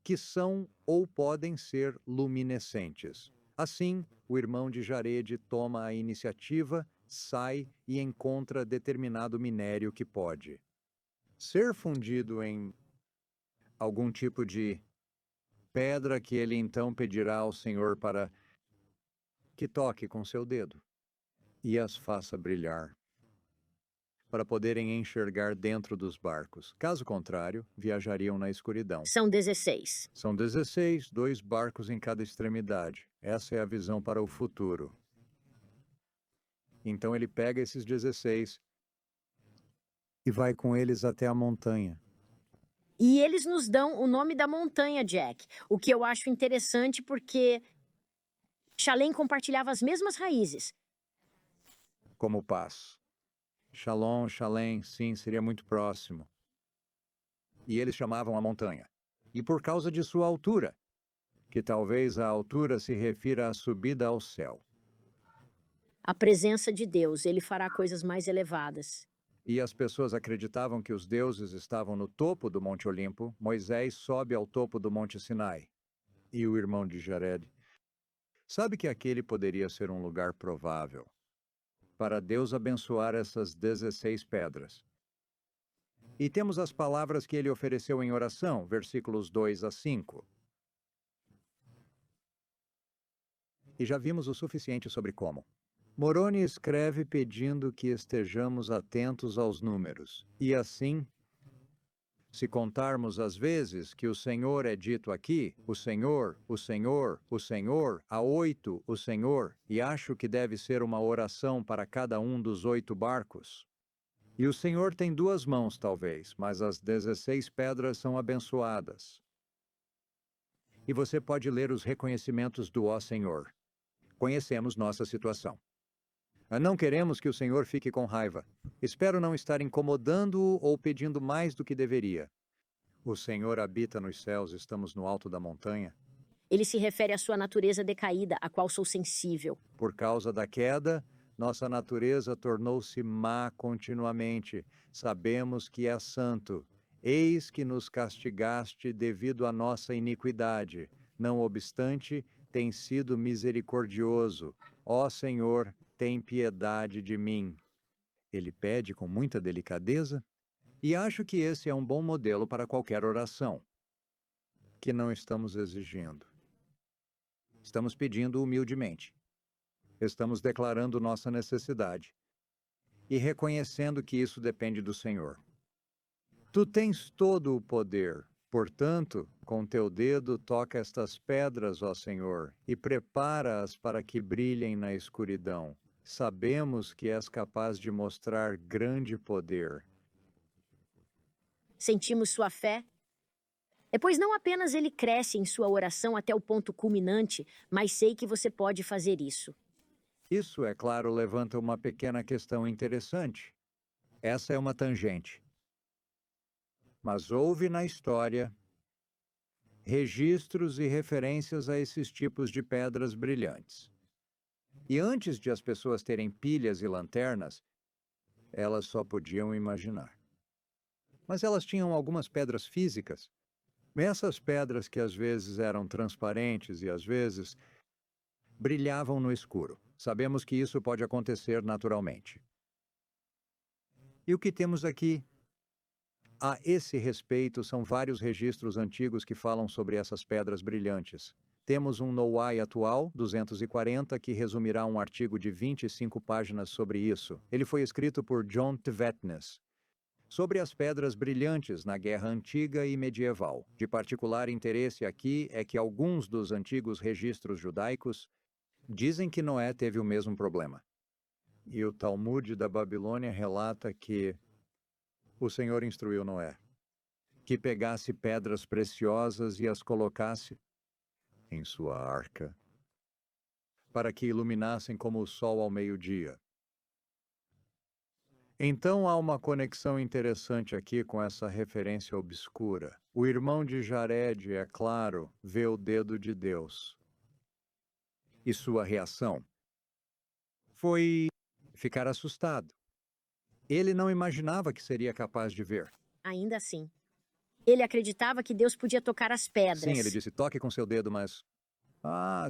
Speaker 2: que são ou podem ser luminescentes. Assim, o irmão de Jared toma a iniciativa, sai e encontra determinado minério que pode ser fundido em algum tipo de pedra que ele então pedirá ao Senhor para que toque com seu dedo e as faça brilhar, para poderem enxergar dentro dos barcos. Caso contrário, viajariam na escuridão.
Speaker 1: São 16.
Speaker 2: São 16, 2 barcos em cada extremidade. Essa é a visão para o futuro. Então ele pega esses 16 e vai com eles até a montanha.
Speaker 1: E eles nos dão o nome da montanha, Jack. O que eu acho interessante porque Shalem compartilhava as mesmas raízes.
Speaker 2: Como paz. Shalom, Shalem, sim, seria muito próximo. E eles chamavam a montanha. E por causa de sua altura, que talvez a altura se refira à subida ao céu.
Speaker 1: A presença de Deus, ele fará coisas mais elevadas.
Speaker 2: E as pessoas acreditavam que os deuses estavam no topo do Monte Olimpo. Moisés sobe ao topo do Monte Sinai. E o irmão de Jared sabe que aquele poderia ser um lugar provável para Deus abençoar essas 16 pedras. E temos as palavras que ele ofereceu em oração, versículos 2 a 5. E já vimos o suficiente sobre como. Moroni escreve pedindo que estejamos atentos aos números. E assim, Se contarmos as vezes que o Senhor é dito aqui, o Senhor, o Senhor, o Senhor, há 8, o Senhor, e acho que deve ser uma oração para cada um dos 8 barcos. E o Senhor tem 2 mãos, talvez, mas as 16 pedras são abençoadas. E você pode ler os reconhecimentos do ó Senhor. Conhecemos nossa situação. Não queremos que o Senhor fique com raiva. Espero não estar incomodando-o ou pedindo mais do que deveria. O Senhor habita nos céus, estamos no alto da montanha.
Speaker 1: Ele se refere à sua natureza decaída, a qual sou sensível.
Speaker 2: Por causa da queda, nossa natureza tornou-se má continuamente. Sabemos que é santo. Eis que nos castigaste devido à nossa iniquidade. Não obstante, tem sido misericordioso. Ó Senhor, tem piedade de mim. Ele pede com muita delicadeza, e acho que esse é um bom modelo para qualquer oração, que não estamos exigindo. Estamos pedindo humildemente. Estamos declarando nossa necessidade e reconhecendo que isso depende do Senhor. Tu tens todo o poder. Portanto, com teu dedo toca estas pedras, ó Senhor, e prepara-as para que brilhem na escuridão. Sabemos que és capaz de mostrar grande poder.
Speaker 1: Sentimos sua fé? Pois não apenas ele cresce em sua oração até o ponto culminante, mas sei que você pode fazer isso.
Speaker 2: Isso, é claro, levanta uma pequena questão interessante. Essa é uma tangente. Mas houve na história registros e referências a esses tipos de pedras brilhantes. E antes de as pessoas terem pilhas e lanternas, elas só podiam imaginar. Mas elas tinham algumas pedras físicas. Essas pedras que às vezes eram transparentes e às vezes brilhavam no escuro. Sabemos que isso pode acontecer naturalmente. E o que temos aqui? A esse respeito, são vários registros antigos que falam sobre essas pedras brilhantes. Temos um Noai atual, 240, que resumirá um artigo de 25 páginas sobre isso. Ele foi escrito por John Tvetnes. Sobre as pedras brilhantes na Guerra Antiga e Medieval. De particular interesse aqui é que alguns dos antigos registros judaicos dizem que Noé teve o mesmo problema. E o Talmud da Babilônia relata que o Senhor instruiu Noé que pegasse pedras preciosas e as colocasse em sua arca, para que iluminassem como o sol ao meio-dia. Então há uma conexão interessante aqui com essa referência obscura. O irmão de Jared, é claro, vê o dedo de Deus. E sua reação foi ficar assustado. Ele não imaginava que seria capaz de ver.
Speaker 1: Ainda assim, ele acreditava que Deus podia tocar as pedras.
Speaker 2: Sim, ele disse, toque com seu dedo, mas...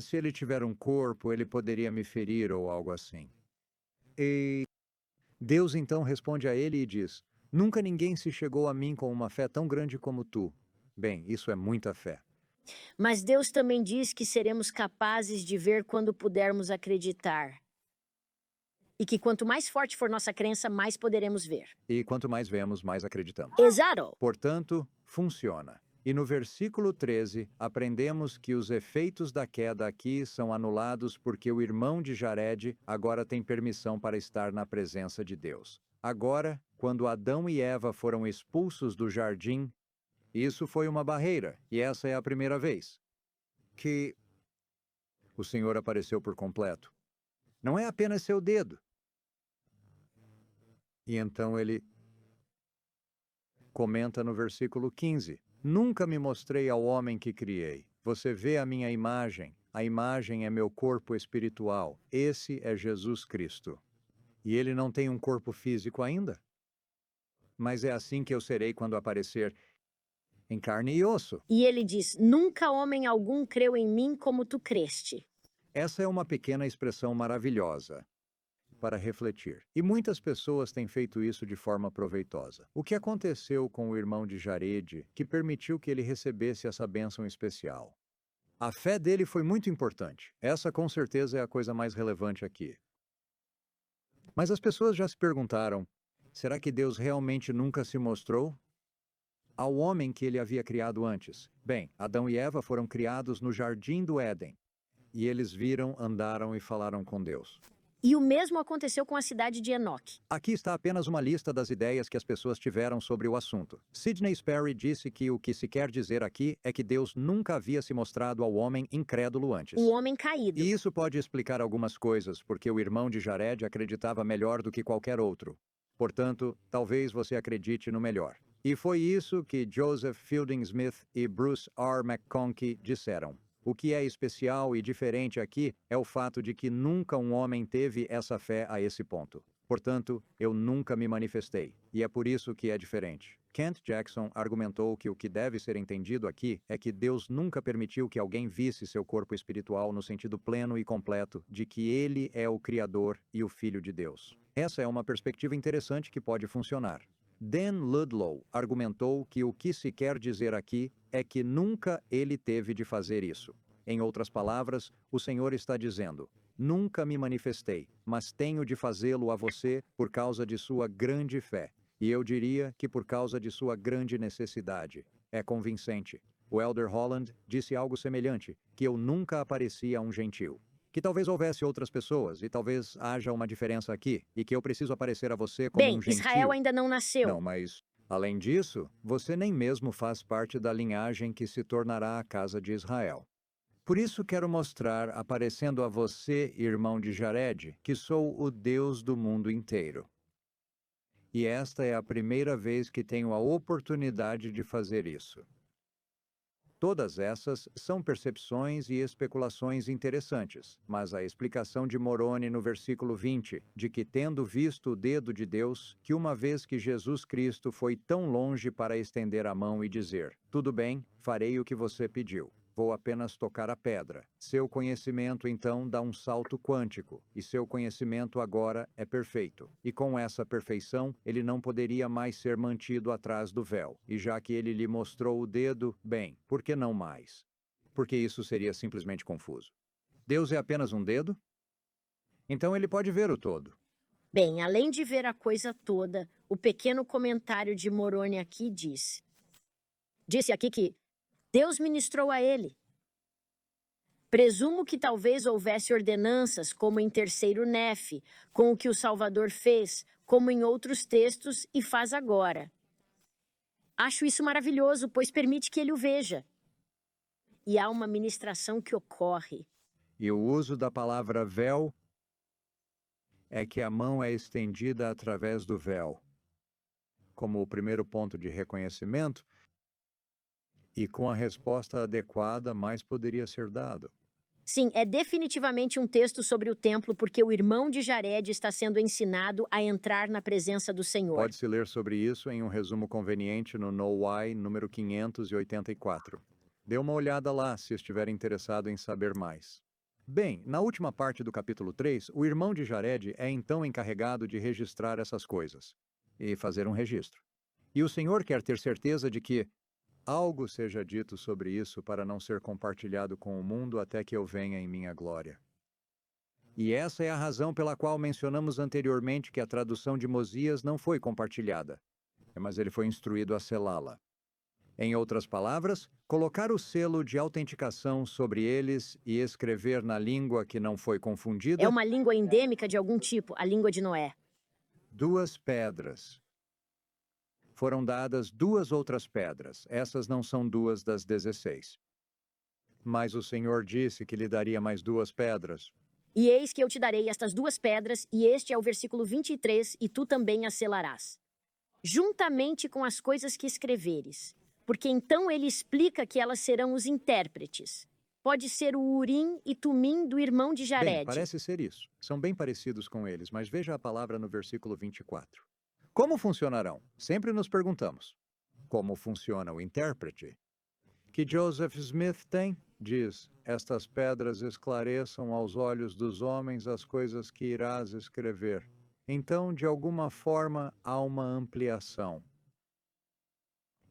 Speaker 2: se ele tiver um corpo, ele poderia me ferir ou algo assim. E Deus então responde a ele e diz, nunca ninguém se chegou a mim com uma fé tão grande como tu. Bem, isso é muita fé.
Speaker 1: Mas Deus também diz que seremos capazes de ver quando pudermos acreditar. E que quanto mais forte for nossa crença, mais poderemos ver.
Speaker 2: E quanto mais vemos, mais acreditamos.
Speaker 1: Exato!
Speaker 2: Portanto, funciona. E no versículo 13, aprendemos que os efeitos da queda aqui são anulados porque o irmão de Jared agora tem permissão para estar na presença de Deus. Agora, quando Adão e Eva foram expulsos do jardim, isso foi uma barreira, e essa é a primeira vez que o Senhor apareceu por completo. Não é apenas seu dedo. E então ele comenta no versículo 15, nunca me mostrei ao homem que criei. Você vê a minha imagem. A imagem é meu corpo espiritual. Esse é Jesus Cristo. E ele não tem um corpo físico ainda. Mas é assim que eu serei quando aparecer em carne e osso.
Speaker 1: E ele diz, nunca homem algum creu em mim como tu creste.
Speaker 2: Essa é uma pequena expressão maravilhosa para refletir. E muitas pessoas têm feito isso de forma proveitosa. O que aconteceu com o irmão de Jared, que permitiu que ele recebesse essa bênção especial? A fé dele foi muito importante. Essa, com certeza, é a coisa mais relevante aqui. Mas as pessoas já se perguntaram, será que Deus realmente nunca se mostrou? ao homem que ele havia criado antes. Bem, Adão e Eva foram criados no jardim do Éden. E eles viram, andaram e falaram com Deus.
Speaker 1: E o mesmo aconteceu com a cidade de Enoque.
Speaker 2: Aqui está apenas uma lista das ideias que as pessoas tiveram sobre o assunto. Sidney Sperry disse que o que se quer dizer aqui é que Deus nunca havia se mostrado ao homem incrédulo antes.
Speaker 1: Um homem caído.
Speaker 2: E isso pode explicar algumas coisas, porque o irmão de Jared acreditava melhor do que qualquer outro. Portanto, talvez você acredite no melhor. E foi isso que Joseph Fielding Smith e Bruce R. McConkie disseram. O que é especial e diferente aqui é o fato de que nunca um homem teve essa fé a esse ponto. Portanto, eu nunca me manifestei, e é por isso que é diferente. Kent Jackson argumentou que o que deve ser entendido aqui é que Deus nunca permitiu que alguém visse seu corpo espiritual no sentido pleno e completo de que ele é o Criador e o Filho de Deus. Essa é uma perspectiva interessante que pode funcionar. Dan Ludlow argumentou que o que se quer dizer aqui é que nunca ele teve de fazer isso. Em outras palavras, o Senhor está dizendo: nunca me manifestei, mas tenho de fazê-lo a você por causa de sua grande fé. E eu diria que por causa de sua grande necessidade. É convincente. O Elder Holland disse algo semelhante, que eu nunca apareci a um gentil. Que talvez houvesse outras pessoas, e talvez haja uma diferença aqui, e que eu preciso aparecer a você como um gentil.
Speaker 1: Israel ainda não nasceu.
Speaker 2: Não, mas, além disso, você nem mesmo faz parte da linhagem que se tornará a casa de Israel. Por isso quero mostrar, aparecendo a você, irmão de Jared, que sou o Deus do mundo inteiro. E esta é a primeira vez que tenho a oportunidade de fazer isso. Todas essas são percepções e especulações interessantes, mas a explicação de Moroni no versículo 20, de que tendo visto o dedo de Deus, que uma vez que Jesus Cristo foi tão longe para estender a mão e dizer: tudo bem, farei o que você pediu. Vou apenas tocar a pedra. Seu conhecimento, então, dá um salto quântico, e seu conhecimento agora é perfeito. E com essa perfeição, ele não poderia mais ser mantido atrás do véu. E já que ele lhe mostrou o dedo, bem, por que não mais? Porque isso seria simplesmente confuso. Deus é apenas um dedo? Então ele pode ver o todo.
Speaker 1: Bem, além de ver a coisa toda, o pequeno comentário de Moroni aqui disse aqui que Deus ministrou a ele. Presumo que talvez houvesse ordenanças, como em Terceiro Nefe, com o que o Salvador fez, como em outros textos e faz agora. Acho isso maravilhoso, pois permite que ele o veja. E há uma ministração que ocorre.
Speaker 2: E o uso da palavra véu é que a mão é estendida através do véu. Como o primeiro ponto de reconhecimento, e com a resposta adequada, mais poderia ser dado.
Speaker 1: Sim, é definitivamente um texto sobre o templo, porque o irmão de Jared está sendo ensinado a entrar na presença do Senhor.
Speaker 2: Pode-se ler sobre isso em um resumo conveniente no No Why, número 584. Dê uma olhada lá, se estiver interessado em saber mais. Bem, na última parte do capítulo 3, o irmão de Jared é então encarregado de registrar essas coisas e fazer um registro. E o Senhor quer ter certeza de que algo seja dito sobre isso para não ser compartilhado com o mundo até que eu venha em minha glória. E essa é a razão pela qual mencionamos anteriormente que a tradução de Mosias não foi compartilhada, mas ele foi instruído a selá-la. Em outras palavras, colocar o selo de autenticação sobre eles e escrever na língua que não foi confundida.
Speaker 1: É uma língua endêmica de algum tipo, a língua de Noé.
Speaker 2: 2 pedras. Foram dadas 2 outras pedras. Essas não são 2 das 16. Mas o Senhor disse que lhe daria mais 2 pedras.
Speaker 1: E eis que eu te darei estas 2 pedras, e este é o versículo 23, e tu também as selarás, juntamente com as coisas que escreveres. Porque então ele explica que elas serão os intérpretes. Pode ser o Urim e Tumim do irmão de Jared.
Speaker 2: Bem, parece ser isso. São bem parecidos com eles, mas veja a palavra no versículo 24. Como funcionarão? Sempre nos perguntamos. Como funciona o intérprete? Que Joseph Smith tem? Diz, estas pedras esclareçam aos olhos dos homens as coisas que irás escrever. Então, de alguma forma, há uma ampliação.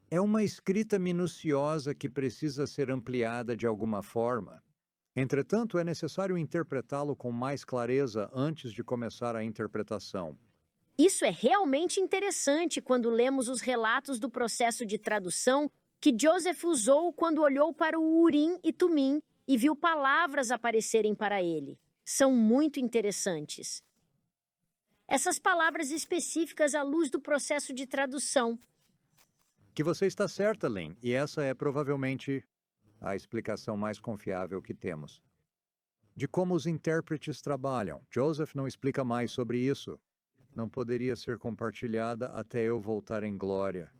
Speaker 2: É uma escrita minuciosa que precisa ser ampliada de alguma forma. Entretanto, é necessário interpretá-lo com mais clareza antes de começar a interpretação.
Speaker 1: Isso é realmente interessante quando lemos os relatos do processo de tradução que Joseph usou quando olhou para o Urim e Tumim e viu palavras aparecerem para ele. São muito interessantes. Essas palavras específicas à luz do processo de tradução.
Speaker 2: Que você está certa, Lynn, e essa é provavelmente a explicação mais confiável que temos. De como os intérpretes trabalham. Joseph não explica mais sobre isso. Não poderia ser compartilhada até eu voltar em glória.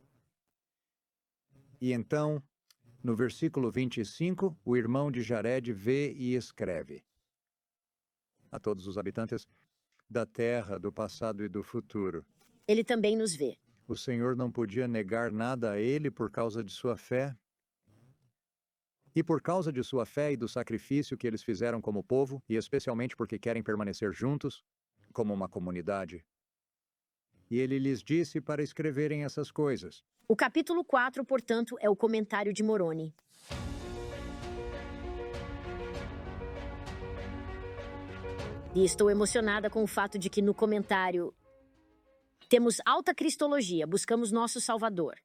Speaker 2: E então, no versículo 25, o irmão de Jared vê e escreve: a todos os habitantes da terra, do passado e do futuro.
Speaker 1: Ele também nos vê.
Speaker 2: O Senhor não podia negar nada a ele por causa de sua fé. E por causa de sua fé e do sacrifício que eles fizeram como povo, e especialmente porque querem permanecer juntos, como uma comunidade. E ele lhes disse para escreverem essas coisas.
Speaker 1: O capítulo 4, portanto, é o comentário de Moroni. E estou emocionada com o fato de que no comentário temos alta cristologia, buscamos nosso Salvador.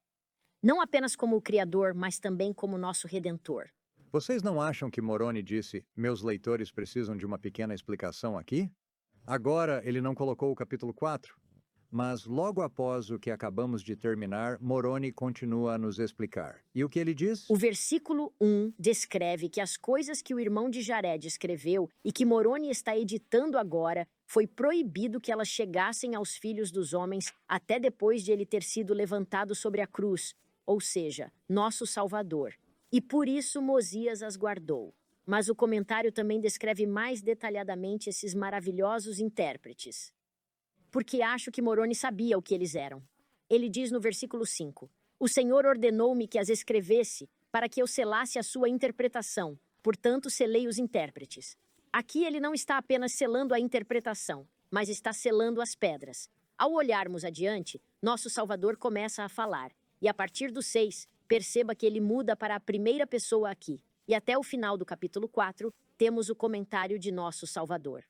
Speaker 1: Não apenas como o Criador, mas também como nosso Redentor.
Speaker 2: Vocês não acham que Moroni disse, meus leitores precisam de uma pequena explicação aqui? Agora ele não colocou o capítulo 4. Mas logo após o que acabamos de terminar, Moroni continua a nos explicar. E o que ele diz?
Speaker 1: O versículo 1 descreve que as coisas que o irmão de Jared escreveu e que Moroni está editando agora, foi proibido que elas chegassem aos filhos dos homens até depois de ele ter sido levantado sobre a cruz, ou seja, nosso Salvador. E por isso Mosias as guardou. Mas o comentário também descreve mais detalhadamente esses maravilhosos intérpretes. Porque acho que Moroni sabia o que eles eram. Ele diz no versículo 5, o Senhor ordenou-me que as escrevesse para que eu selasse a sua interpretação, portanto selei os intérpretes. Aqui ele não está apenas selando a interpretação, mas está selando as pedras. Ao olharmos adiante, nosso Salvador começa a falar, e a partir do 6, perceba que ele muda para a primeira pessoa aqui, e até o final do capítulo 4, temos o comentário de nosso Salvador.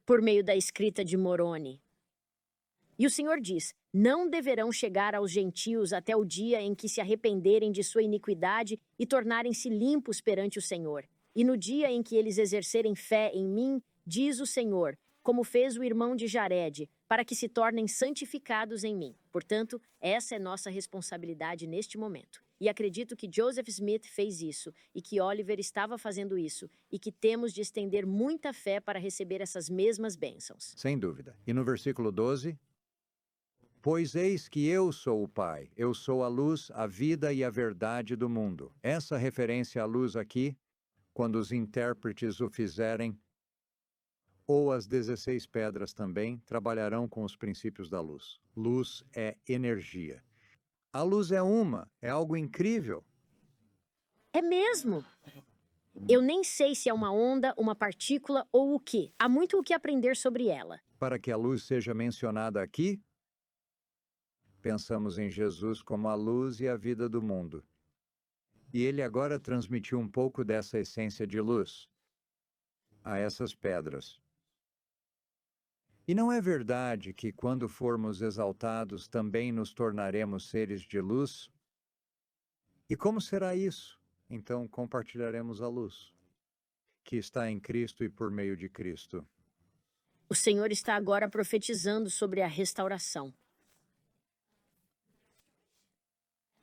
Speaker 1: Por meio da escrita de Moroni. E o Senhor diz, não deverão chegar aos gentios até o dia em que se arrependerem de sua iniquidade e tornarem-se limpos perante o Senhor. E no dia em que eles exercerem fé em mim, diz o Senhor, como fez o irmão de Jared, para que se tornem santificados em mim. Portanto, essa é nossa responsabilidade neste momento. E acredito que Joseph Smith fez isso, e que Oliver estava fazendo isso, e que temos de estender muita fé para receber essas mesmas bênçãos.
Speaker 2: Sem dúvida. E no versículo 12... Pois eis que eu sou o Pai, eu sou a luz, a vida e a verdade do mundo. Essa referência à luz aqui, quando os intérpretes o fizerem, ou as 16 pedras também, trabalharão com os princípios da luz. Luz é energia. A luz é algo incrível.
Speaker 1: É mesmo? Eu nem sei se é uma onda, uma partícula ou o quê. Há muito o que aprender sobre ela.
Speaker 2: Para que a luz seja mencionada aqui, pensamos em Jesus como a luz e a vida do mundo. E ele agora transmitiu um pouco dessa essência de luz a essas pedras. E não é verdade que, quando formos exaltados, também nos tornaremos seres de luz? E como será isso? Então compartilharemos a luz, que está em Cristo e por meio de Cristo.
Speaker 1: O Senhor está agora profetizando sobre a restauração.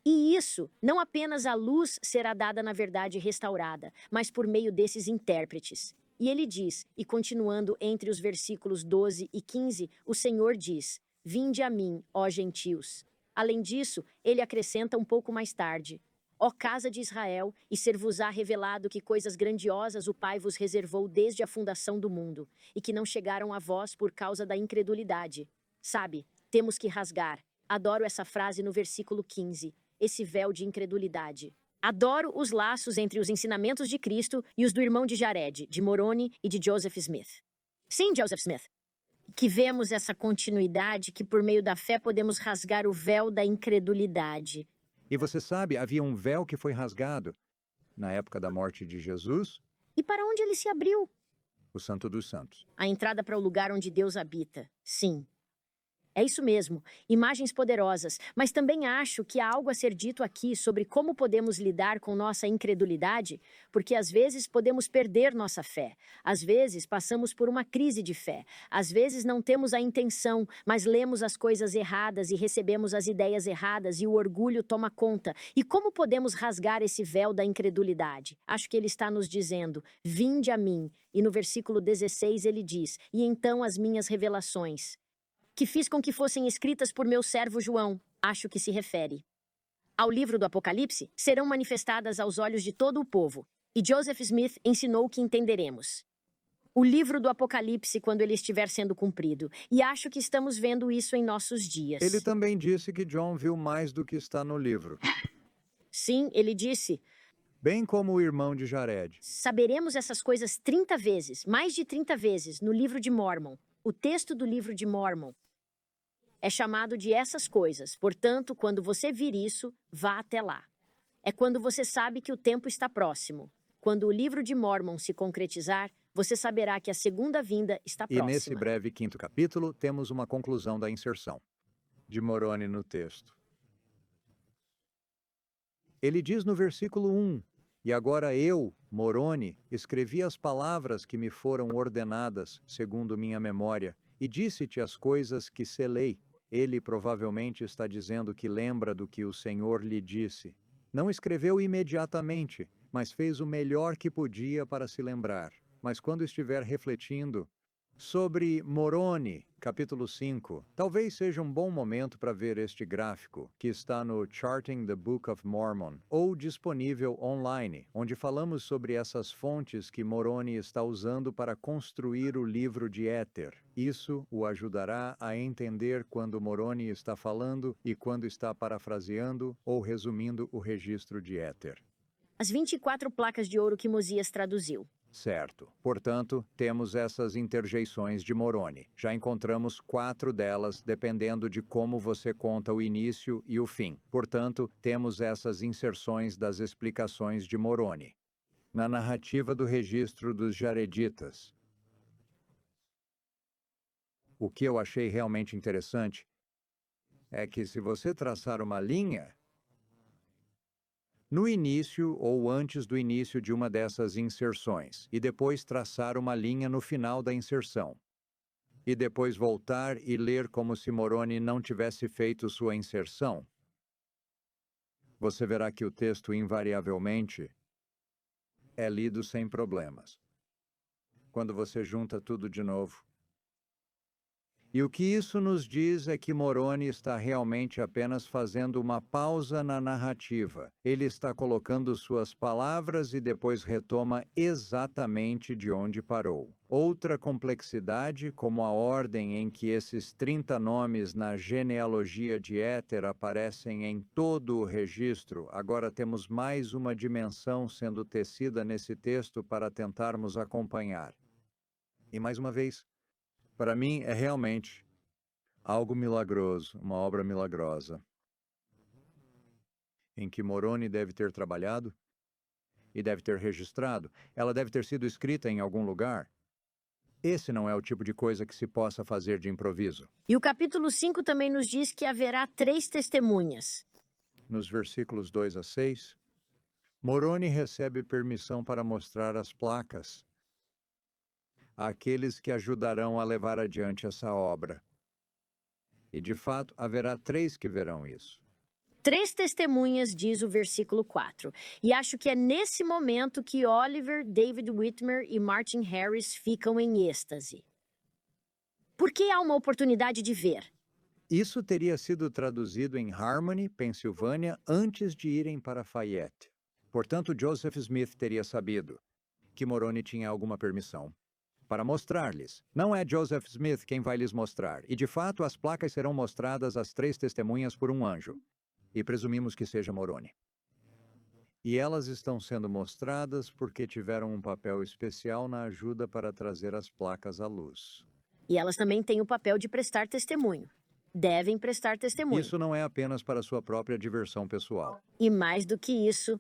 Speaker 1: E isso, não apenas a luz será dada na verdade restaurada, mas por meio desses intérpretes. E ele diz, e continuando entre os versículos 12 e 15, o Senhor diz, vinde a mim, ó gentios. Além disso, ele acrescenta um pouco mais tarde, ó casa de Israel, e ser-vos-á revelado que coisas grandiosas o Pai vos reservou desde a fundação do mundo, e que não chegaram a vós por causa da incredulidade. Sabe, temos que rasgar. Adoro essa frase no versículo 15. Esse véu de incredulidade. Adoro os laços entre os ensinamentos de Cristo e os do irmão de Jared, de Moroni e de Joseph Smith. Sim, Joseph Smith. Que vemos essa continuidade que por meio da fé podemos rasgar o véu da incredulidade.
Speaker 2: E você sabe, havia um véu que foi rasgado na época da morte de Jesus.
Speaker 1: E para onde ele se abriu?
Speaker 2: O Santo dos Santos.
Speaker 1: A entrada para o lugar onde Deus habita. Sim. É isso mesmo, imagens poderosas, mas também acho que há algo a ser dito aqui sobre como podemos lidar com nossa incredulidade, porque às vezes podemos perder nossa fé, às vezes passamos por uma crise de fé, às vezes não temos a intenção, mas lemos as coisas erradas e recebemos as ideias erradas e o orgulho toma conta. E como podemos rasgar esse véu da incredulidade? Acho que ele está nos dizendo: vinde a mim. E no versículo 16 ele diz: e então as minhas revelações que fiz com que fossem escritas por meu servo João, acho que se refere ao livro do Apocalipse, serão manifestadas aos olhos de todo o povo. E Joseph Smith ensinou que entenderemos o livro do Apocalipse quando ele estiver sendo cumprido. E acho que estamos vendo isso em nossos dias.
Speaker 2: Ele também disse que John viu mais do que está no livro,
Speaker 1: Sim, ele disse:
Speaker 2: bem como o irmão de Jared.
Speaker 1: saberemos essas coisas 30 vezes, mais de 30 vezes, no livro de Mormon. O texto do livro de Mormon é chamado de essas coisas. Portanto, quando você vir isso, vá até lá. É quando você sabe que o tempo está próximo. Quando o livro de Mormon se concretizar, você saberá que a segunda vinda está
Speaker 2: E
Speaker 1: próxima.
Speaker 2: nesse breve quinto capítulo, temos uma conclusão da inserção de Moroni no texto. Ele diz no versículo 1: e agora eu, Moroni, escrevi as palavras que me foram ordenadas, segundo minha memória, e disse-te as coisas que selei. Ele provavelmente está dizendo que lembra do que o Senhor lhe disse. Não escreveu imediatamente, mas fez o melhor que podia para se lembrar. Mas quando estiver refletindo sobre Moroni, capítulo 5, talvez seja um bom momento para ver este gráfico, que está no Charting the Book of Mormon, ou disponível online, onde falamos sobre essas fontes que Moroni está usando para construir o livro de Éter. Isso o ajudará a entender quando Moroni está falando e quando está parafraseando ou resumindo o registro de Éter.
Speaker 1: As 24 placas de ouro que Mosias traduziu.
Speaker 2: Certo. Portanto, temos essas interjeições de Moroni. Já encontramos 4 delas, dependendo de como você conta o início e o fim. Portanto, temos essas inserções das explicações de Moroni. Na narrativa do registro dos Jareditas. O que eu achei realmente interessante é que, se você traçar uma linha no início ou antes do início de uma dessas inserções, e depois traçar uma linha no final da inserção, e depois voltar e ler como se Moroni não tivesse feito sua inserção, você verá que o texto invariavelmente é lido sem problemas. Quando você junta tudo de novo. E o que isso nos diz é que Moroni está realmente apenas fazendo uma pausa na narrativa. Ele está colocando suas palavras e depois retoma exatamente de onde parou. Outra complexidade, como a ordem em que esses 30 nomes na genealogia de Éter aparecem em todo o registro, agora temos mais uma dimensão sendo tecida nesse texto para tentarmos acompanhar. E mais uma vez, para mim, é realmente algo milagroso, uma obra milagrosa, em que Moroni deve ter trabalhado e deve ter registrado. Ela deve ter sido escrita em algum lugar. Esse não é o tipo de coisa que se possa fazer de improviso.
Speaker 1: E o capítulo 5 também nos diz que haverá 3 testemunhas.
Speaker 2: Nos versículos 2 a 6, Moroni recebe permissão para mostrar as placas àqueles que ajudarão a levar adiante essa obra. E, de fato, haverá 3 que verão isso.
Speaker 1: 3 testemunhas, diz o versículo 4. E acho que é nesse momento que Oliver, David Whitmer e Martin Harris ficam em êxtase. Porque há uma oportunidade de ver.
Speaker 2: Isso teria sido traduzido em Harmony, Pensilvânia, antes de irem para Fayette. Portanto, Joseph Smith teria sabido que Moroni tinha alguma permissão para mostrar-lhes. Não é Joseph Smith quem vai lhes mostrar. E, de fato, as placas serão mostradas às 3 testemunhas por um anjo. E presumimos que seja Moroni. E elas estão sendo mostradas porque tiveram um papel especial na ajuda para trazer as placas à luz.
Speaker 1: E elas também têm o papel de prestar testemunho. Devem prestar testemunho.
Speaker 2: Isso não é apenas para sua própria diversão pessoal.
Speaker 1: E mais do que isso,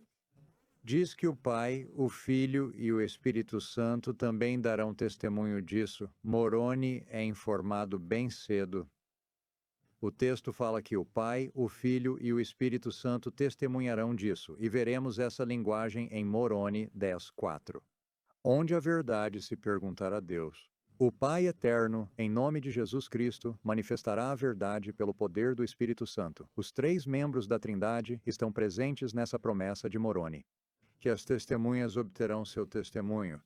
Speaker 2: Diz que o Pai, o Filho e o Espírito Santo também darão testemunho disso. Moroni é informado bem cedo O texto fala que o Pai, o Filho e o Espírito Santo testemunharão disso, e veremos essa linguagem em Moroni 10:4. Onde a verdade se perguntar a Deus, o Pai eterno, em nome de Jesus Cristo, manifestará a verdade pelo poder do Espírito Santo. Os 3 membros da Trindade estão presentes nessa promessa de Moroni. Que as testemunhas obterão seu testemunho.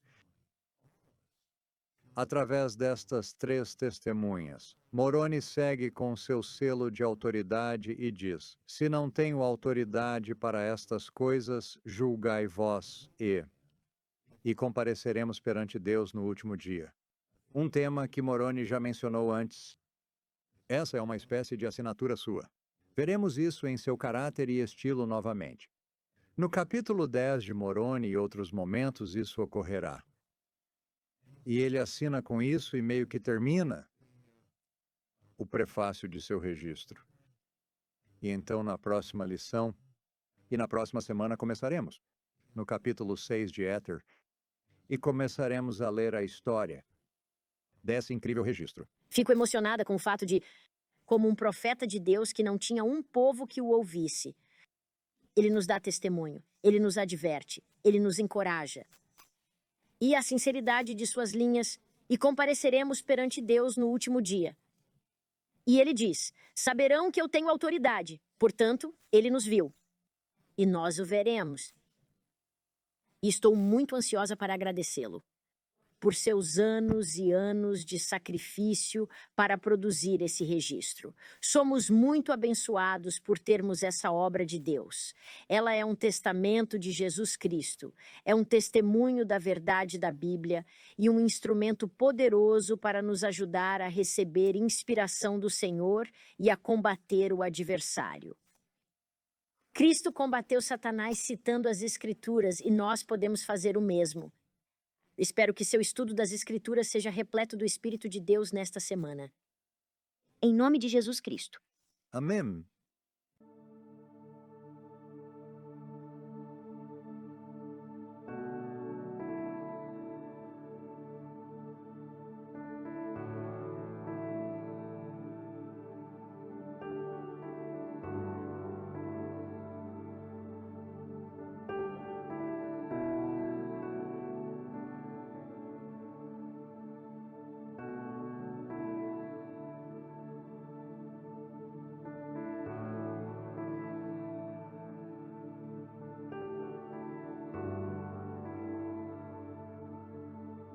Speaker 2: Através destas 3 testemunhas, Moroni segue com seu selo de autoridade e diz: se não tenho autoridade para estas coisas, julgai vós, e compareceremos perante Deus no último dia. Um tema que Moroni já mencionou antes. Essa é uma espécie de assinatura sua. Veremos isso em seu caráter e estilo novamente. No capítulo 10 de Moroni e outros momentos isso ocorrerá. E ele assina com isso e meio que termina o prefácio de seu registro. E então na próxima lição, e na próxima semana começaremos, no capítulo 6 de Éter, e começaremos a ler a história desse incrível registro.
Speaker 1: Fico emocionada com o fato de, como um profeta de Deus que não tinha um povo que o ouvisse, ele nos dá testemunho, ele nos adverte, ele nos encoraja. E a sinceridade de suas linhas, e compareceremos perante Deus no último dia. E ele diz: saberão que eu tenho autoridade, portanto, ele nos viu. E nós o veremos. E estou muito ansiosa para agradecê-lo por seus anos e anos de sacrifício para produzir esse registro. Somos muito abençoados por termos essa obra de Deus. Ela é um testamento de Jesus Cristo, é um testemunho da verdade da Bíblia e um instrumento poderoso para nos ajudar a receber inspiração do Senhor e a combater o adversário. Cristo combateu Satanás citando as Escrituras e nós podemos fazer o mesmo. Espero que seu estudo das Escrituras seja repleto do Espírito de Deus nesta semana. Em nome de Jesus Cristo.
Speaker 2: Amém.